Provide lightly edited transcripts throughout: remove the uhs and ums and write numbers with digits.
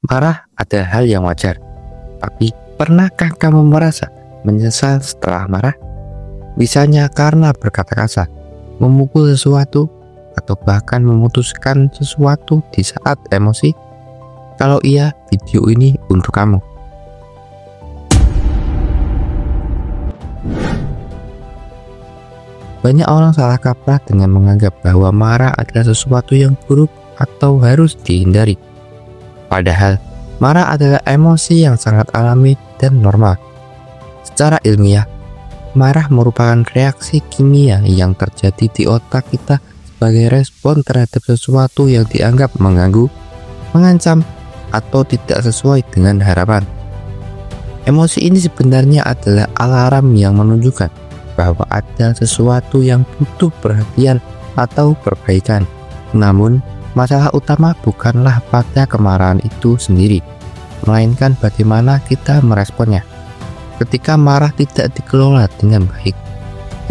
Marah adalah hal yang wajar, tapi pernahkah kamu merasa menyesal setelah marah? Misalnya karena berkata kasar, memukul sesuatu, atau bahkan memutuskan sesuatu di saat emosi. Kalau iya, video ini untuk kamu. Banyak orang salah kaprah dengan menganggap bahwa marah adalah sesuatu yang buruk atau harus dihindari. Padahal, marah adalah emosi yang sangat alami dan normal. Secara ilmiah, marah merupakan reaksi kimia yang terjadi di otak kita sebagai respon terhadap sesuatu yang dianggap mengganggu, mengancam, atau tidak sesuai dengan harapan. Emosi ini sebenarnya adalah alarm yang menunjukkan bahwa ada sesuatu yang butuh perhatian atau perbaikan. Namun, masalah utama bukanlah pada kemarahan itu sendiri, melainkan bagaimana kita meresponnya. Ketika marah tidak dikelola dengan baik,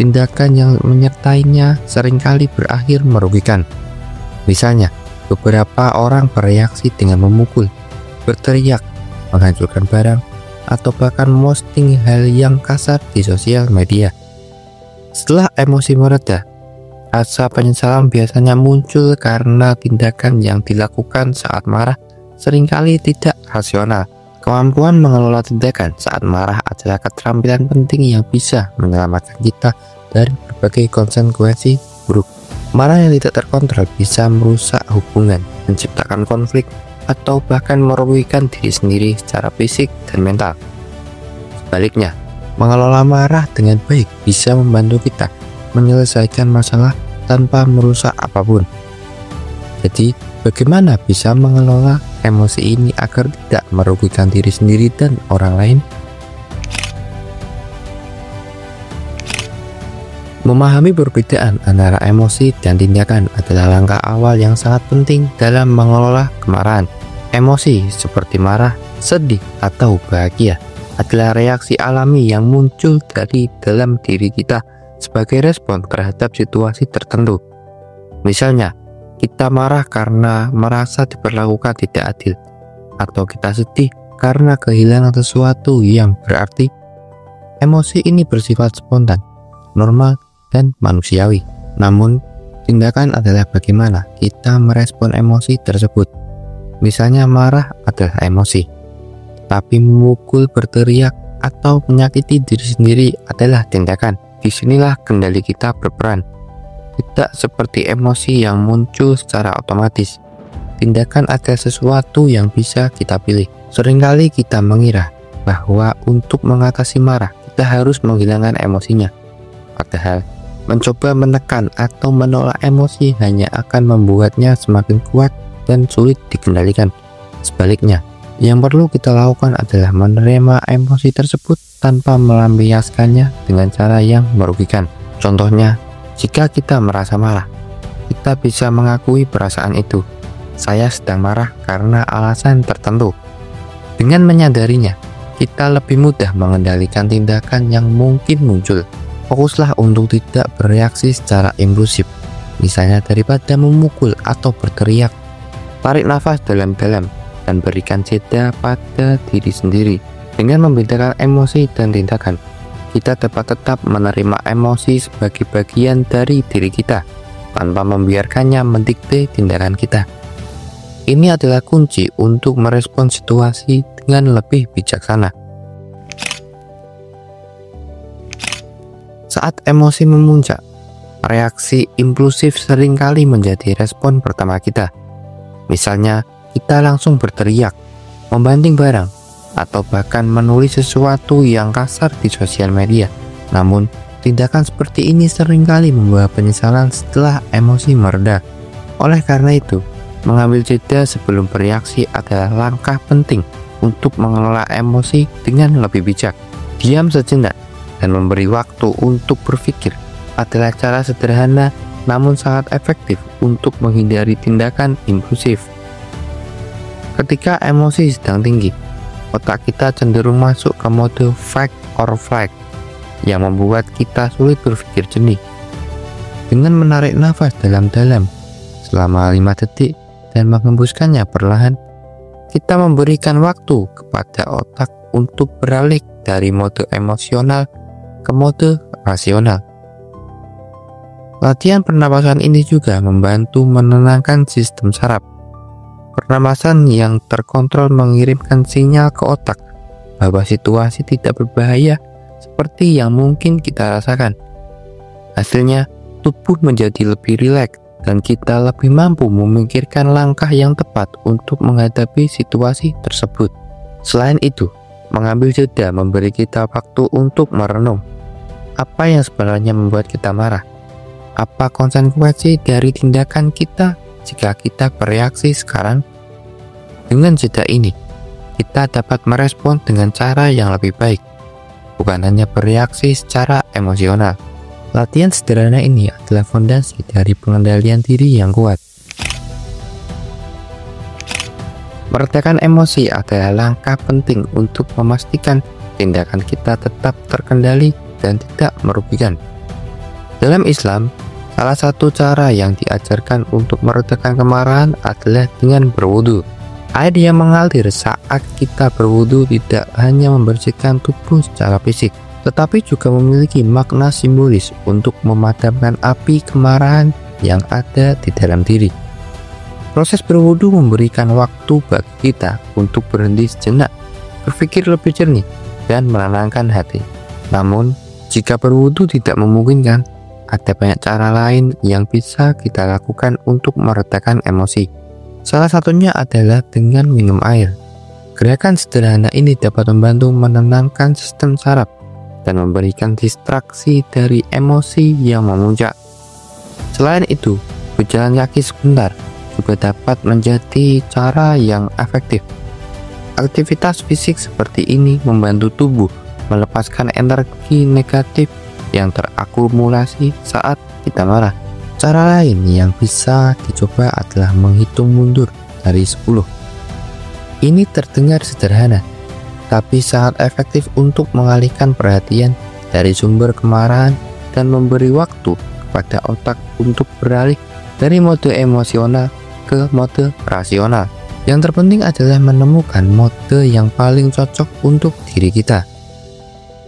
tindakan yang menyertainya seringkali berakhir merugikan. Misalnya, beberapa orang bereaksi dengan memukul, berteriak, menghancurkan barang, atau bahkan memposting hal yang kasar di sosial media. Setelah emosi mereda, rasa penyesalan biasanya muncul karena tindakan yang dilakukan saat marah seringkali tidak rasional. Kemampuan mengelola tindakan saat marah adalah keterampilan penting yang bisa menyelamatkan kita dari berbagai konsekuensi buruk. Marah yang tidak terkontrol bisa merusak hubungan, menciptakan konflik, atau bahkan merugikan diri sendiri secara fisik dan mental. Sebaliknya, mengelola marah dengan baik bisa membantu kita menyelesaikan masalah tanpa merusak apapun. Jadi, bagaimana bisa mengelola emosi ini agar tidak merugikan diri sendiri dan orang lain? Memahami perbedaan antara emosi dan tindakan adalah langkah awal yang sangat penting dalam mengelola kemarahan. Emosi seperti marah, sedih, atau bahagia adalah reaksi alami yang muncul dari dalam diri kita sebagai respon terhadap situasi tertentu. Misalnya, kita marah karena merasa diperlakukan tidak adil, atau kita sedih karena kehilangan sesuatu yang berarti. Emosi ini bersifat spontan, normal, dan manusiawi. Namun, tindakan adalah bagaimana kita merespon emosi tersebut. Misalnya, marah adalah emosi, tapi memukul, berteriak, atau menyakiti diri sendiri adalah tindakan. Disinilah kendali kita berperan. Tidak seperti emosi yang muncul secara otomatis. Tindakan adalah sesuatu yang bisa kita pilih. Seringkali kita mengira bahwa untuk mengatasi marah, kita harus menghilangkan emosinya. Padahal, mencoba menekan atau menolak emosi hanya akan membuatnya semakin kuat dan sulit dikendalikan. Sebaliknya, yang perlu kita lakukan adalah menerima emosi tersebut tanpa melampiaskannya dengan cara yang merugikan. Contohnya, jika kita merasa marah, kita bisa mengakui perasaan itu. Saya sedang marah karena alasan tertentu. Dengan menyadarinya, kita lebih mudah mengendalikan tindakan yang mungkin muncul. Fokuslah untuk tidak bereaksi secara impulsif, misalnya daripada memukul atau berteriak. Tarik nafas dalam-dalam dan berikan jeda pada diri sendiri. Dengan membedakan emosi dan tindakan, kita dapat tetap menerima emosi sebagai bagian dari diri kita tanpa membiarkannya mendikte tindakan kita. Ini adalah kunci untuk merespon situasi dengan lebih bijaksana. Saat emosi memuncak, reaksi impulsif seringkali menjadi respon pertama kita. Misalnya, kita langsung berteriak, membanting barang, atau bahkan menulis sesuatu yang kasar di sosial media. Namun, tindakan seperti ini seringkali membawa penyesalan setelah emosi mereda. Oleh karena itu, mengambil jeda sebelum bereaksi adalah langkah penting untuk mengelola emosi dengan lebih bijak. Diam sejenak dan memberi waktu untuk berpikir adalah cara sederhana namun sangat efektif untuk menghindari tindakan impulsif. Ketika emosi sedang tinggi, otak kita cenderung masuk ke mode fight or flight yang membuat kita sulit berpikir jernih. Dengan menarik nafas dalam-dalam selama 5 detik dan menghembuskannya perlahan, kita memberikan waktu kepada otak untuk beralih dari mode emosional ke mode rasional. Latihan pernapasan ini juga membantu menenangkan sistem saraf. Pernapasan yang terkontrol mengirimkan sinyal ke otak bahwa situasi tidak berbahaya seperti yang mungkin kita rasakan. Hasilnya, tubuh menjadi lebih rileks dan kita lebih mampu memikirkan langkah yang tepat untuk menghadapi situasi tersebut. Selain itu, mengambil jeda memberi kita waktu untuk merenung. Apa yang sebenarnya membuat kita marah? Apa konsekuensi dari tindakan kita jika kita bereaksi sekarang? Dengan jeda ini, kita dapat merespon dengan cara yang lebih baik, bukan hanya bereaksi secara emosional. Latihan sederhana ini adalah fondasi dari pengendalian diri yang kuat. Meredakan emosi adalah langkah penting untuk memastikan tindakan kita tetap terkendali dan tidak merugikan. Dalam Islam, salah satu cara yang diajarkan untuk meredakan kemarahan adalah dengan berwudu. Air yang mengalir saat kita berwudu tidak hanya membersihkan tubuh secara fisik, tetapi juga memiliki makna simbolis untuk memadamkan api kemarahan yang ada di dalam diri. Proses berwudu memberikan waktu bagi kita untuk berhenti sejenak, berpikir lebih jernih, dan menenangkan hati. Namun, jika berwudu tidak memungkinkan, ada banyak cara lain yang bisa kita lakukan untuk meredakan emosi. Salah satunya adalah dengan minum air. Gerakan sederhana ini dapat membantu menenangkan sistem saraf dan memberikan distraksi dari emosi yang memuncak. Selain itu, berjalan kaki sebentar juga dapat menjadi cara yang efektif. Aktivitas fisik seperti ini membantu tubuh melepaskan energi negatif yang terakumulasi saat kita marah. Cara lain yang bisa dicoba adalah menghitung mundur dari 10. Ini terdengar sederhana, tapi sangat efektif untuk mengalihkan perhatian dari sumber kemarahan dan memberi waktu kepada otak untuk beralih dari mode emosional ke mode rasional. Yang terpenting adalah menemukan mode yang paling cocok untuk diri kita.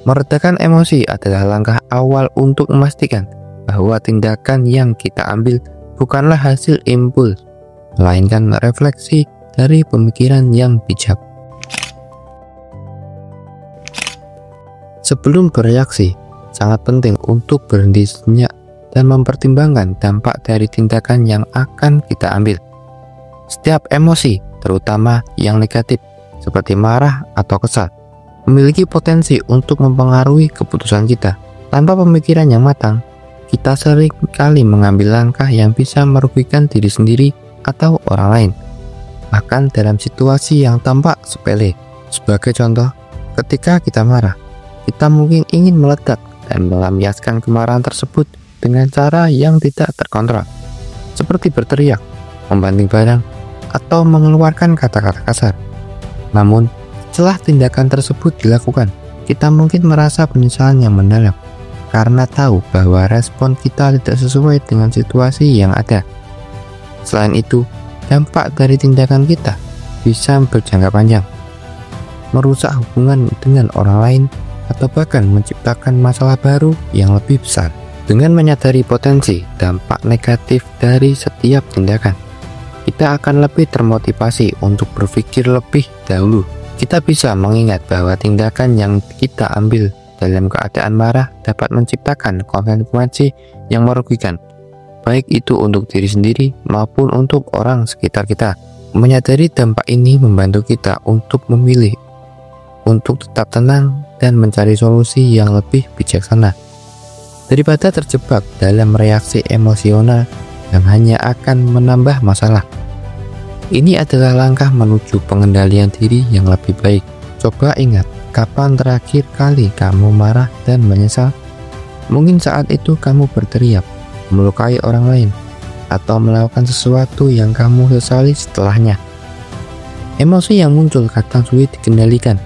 Meredakan emosi adalah langkah awal untuk memastikan bahwa tindakan yang kita ambil bukanlah hasil impuls, melainkan refleksi dari pemikiran yang bijak. Sebelum bereaksi, sangat penting untuk berhenti sejenak dan mempertimbangkan dampak dari tindakan yang akan kita ambil. Setiap emosi, terutama yang negatif, seperti marah atau kesal, memiliki potensi untuk mempengaruhi keputusan kita. Tanpa pemikiran yang matang, kita sering kali mengambil langkah yang bisa merugikan diri sendiri atau orang lain, bahkan dalam situasi yang tampak sepele. Sebagai contoh, ketika kita marah, kita mungkin ingin meledak dan melampiaskan kemarahan tersebut dengan cara yang tidak terkontrol, seperti berteriak, membanting barang, atau mengeluarkan kata-kata kasar. Namun, setelah tindakan tersebut dilakukan, kita mungkin merasa penyesalan yang mendalam karena tahu bahwa respon kita tidak sesuai dengan situasi yang ada. Selain itu, dampak dari tindakan kita bisa berjangka panjang, merusak hubungan dengan orang lain, atau bahkan menciptakan masalah baru yang lebih besar. Dengan menyadari potensi dampak negatif dari setiap tindakan, kita akan lebih termotivasi untuk berpikir lebih dahulu. Kita bisa mengingat bahwa tindakan yang kita ambil dalam keadaan marah dapat menciptakan konsekuensi yang merugikan, baik itu untuk diri sendiri maupun untuk orang sekitar kita. Menyadari dampak ini membantu kita untuk memilih untuk tetap tenang dan mencari solusi yang lebih bijaksana, daripada terjebak dalam reaksi emosional yang hanya akan menambah masalah. Ini adalah langkah menuju pengendalian diri yang lebih baik. Coba ingat, kapan terakhir kali kamu marah dan menyesal? Mungkin saat itu kamu berteriak, melukai orang lain, atau melakukan sesuatu yang kamu sesali setelahnya. Emosi yang muncul kadang sulit dikendalikan,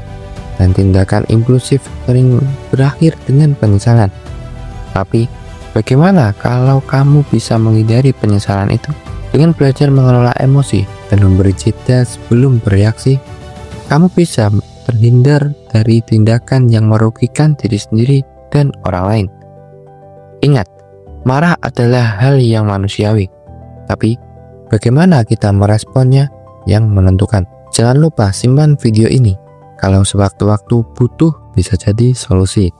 dan tindakan impulsif sering berakhir dengan penyesalan. Tapi, bagaimana kalau kamu bisa menghindari penyesalan itu? Dengan belajar mengelola emosi dan memberi jeda sebelum bereaksi, kamu bisa terhindar dari tindakan yang merugikan diri sendiri dan orang lain. Ingat, marah adalah hal yang manusiawi, tapi bagaimana kita meresponnya yang menentukan. Jangan lupa simpan video ini, kalau sewaktu-waktu butuh bisa jadi solusi.